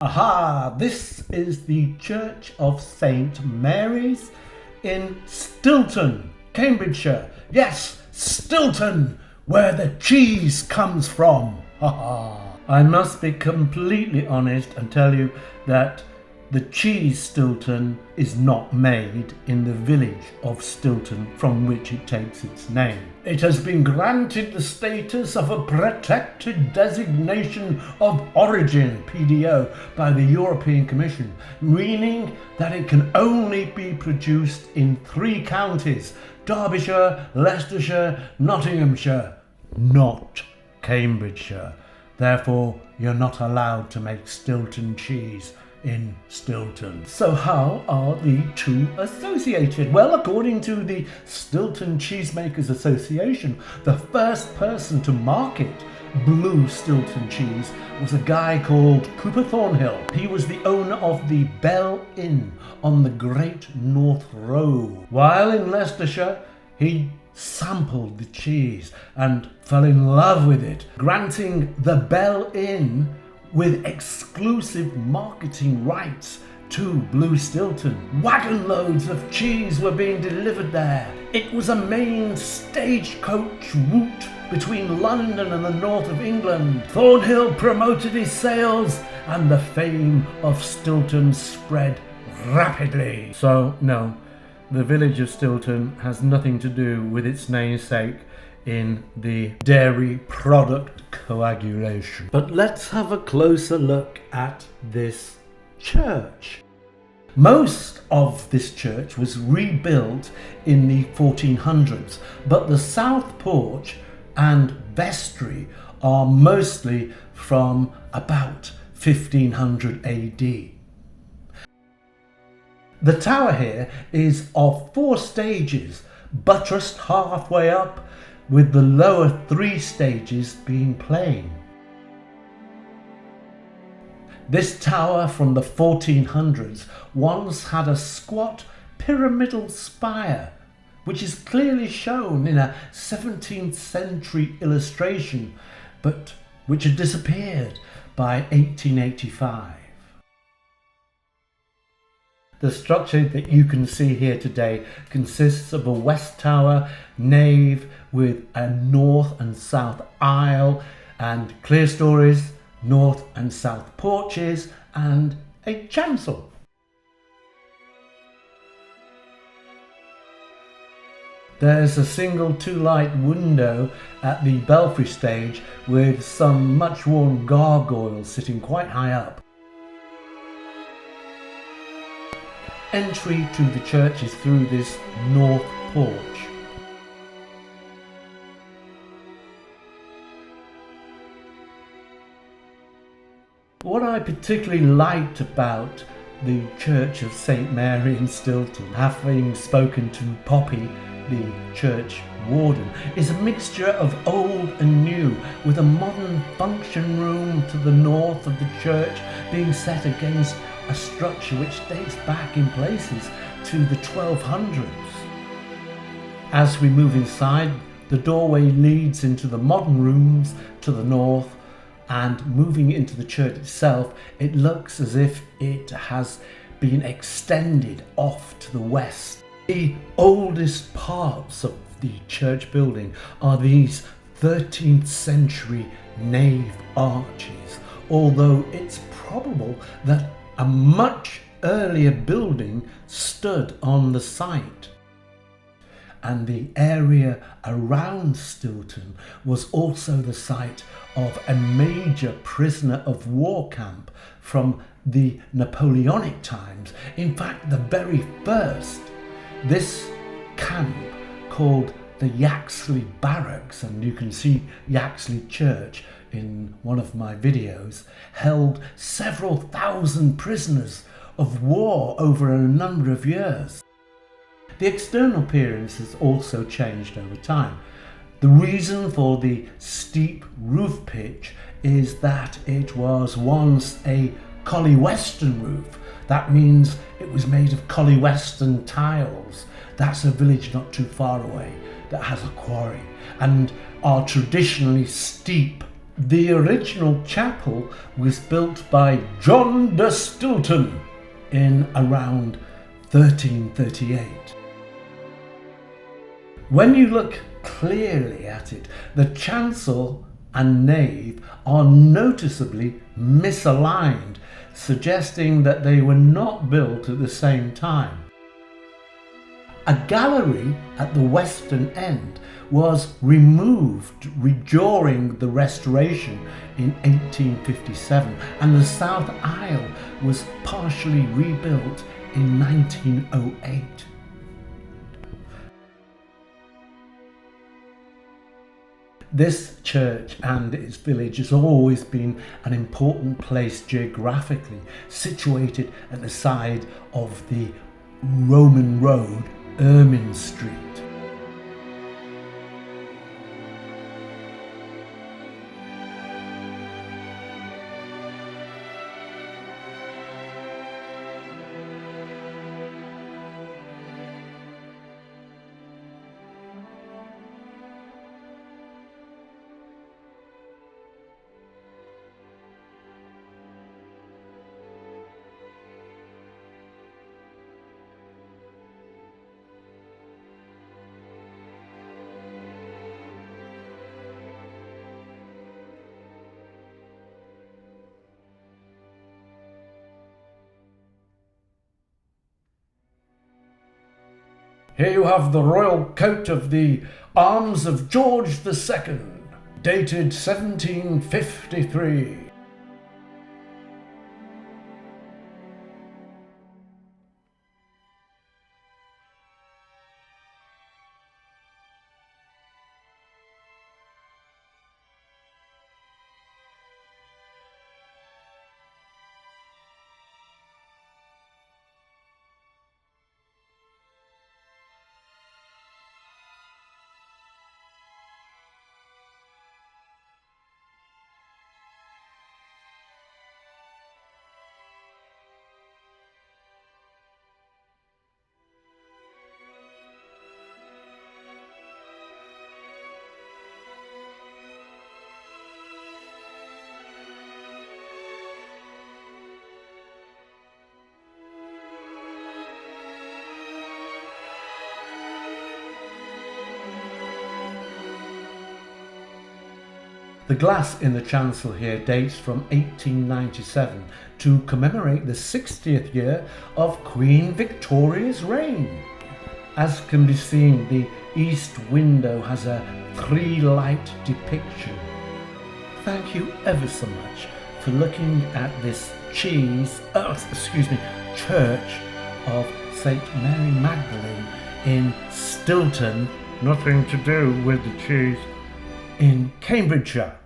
Aha! This is the Church of St. Mary's in Stilton, Cambridgeshire. Yes, Stilton, where the cheese comes from. I must be completely honest and tell you that the cheese Stilton is not made in the village of Stilton from which it takes its name. It has been granted the status of a protected designation of origin, PDO, by the European Commission, meaning that it can only be produced in 3 counties: Derbyshire, Leicestershire, Nottinghamshire, not Cambridgeshire. Therefore, you're not allowed to make Stilton cheese in Stilton. So how are the two associated? Well, according to the Stilton Cheesemakers Association, the first person to market blue Stilton cheese was a guy called Cooper Thornhill. He was the owner of the Bell Inn on the Great North Road. While in Leicestershire, he sampled the cheese and fell in love with it, granting the Bell Inn with exclusive marketing rights to Blue Stilton. Wagon loads of cheese were being delivered there. It was a main stagecoach route between London and the north of England. Thornhill promoted his sales and the fame of Stilton spread rapidly. So no, the village of Stilton has nothing to do with its namesake in the dairy product coagulation. But let's have a closer look at this church. Most of this church was rebuilt in the 1400s, but the south porch and vestry are mostly from about 1500 AD. The tower here is of 4 stages, buttressed halfway up, with the lower 3 stages being plain. This tower from the 1400s once had a squat pyramidal spire, which is clearly shown in a 17th century illustration, but which had disappeared by 1885. The structure that you can see here today consists of a west tower, nave with a north and south aisle and clerestories, north and south porches and a chancel. There's a single 2-light window at the belfry stage with some much worn gargoyles sitting quite high up. Entry to the church is through this north porch. What I particularly liked about the Church of St. Mary in Stilton, having spoken to Poppy, the church warden, is a mixture of old and new, with a modern function room to the north of the church being set against a structure which dates back in places to the 1200s. As we move inside, the doorway leads into the modern rooms to the north, and moving into the church itself, it looks as if it has been extended off to the west. The oldest parts of the church building are these 13th century nave arches, although it's probable that a much earlier building stood on the site. And the area around Stilton was also the site of a major prisoner of war camp from the Napoleonic times. In fact, the very first. This camp, called the Yaxley Barracks, and you can see Yaxley Church in one of my videos, held several thousand prisoners of war over a number of years. The external appearance has also changed over time. The reason for the steep roof pitch is that it was once a Collie Weston roof. That means it was made of Collie Weston tiles. That's a village not too far away that has a quarry and are traditionally steep The original chapel was built by John de Stilton in around 1338. When you look clearly at it, the chancel and nave are noticeably misaligned, suggesting that they were not built at the same time. A gallery at the western end was removed during the restoration in 1857, and the south aisle was partially rebuilt in 1908. This church and its village has always been an important place geographically, situated at the side of the Roman road, Ermine Street. Here you have the royal coat of the arms of George II, dated 1753. The glass in the chancel here dates from 1897 to commemorate the 60th year of Queen Victoria's reign. As can be seen, the east window has a 3-light depiction. Thank you ever so much for looking at this church of St. Mary Magdalene in Stilton, nothing to do with the cheese, in Cambridgeshire.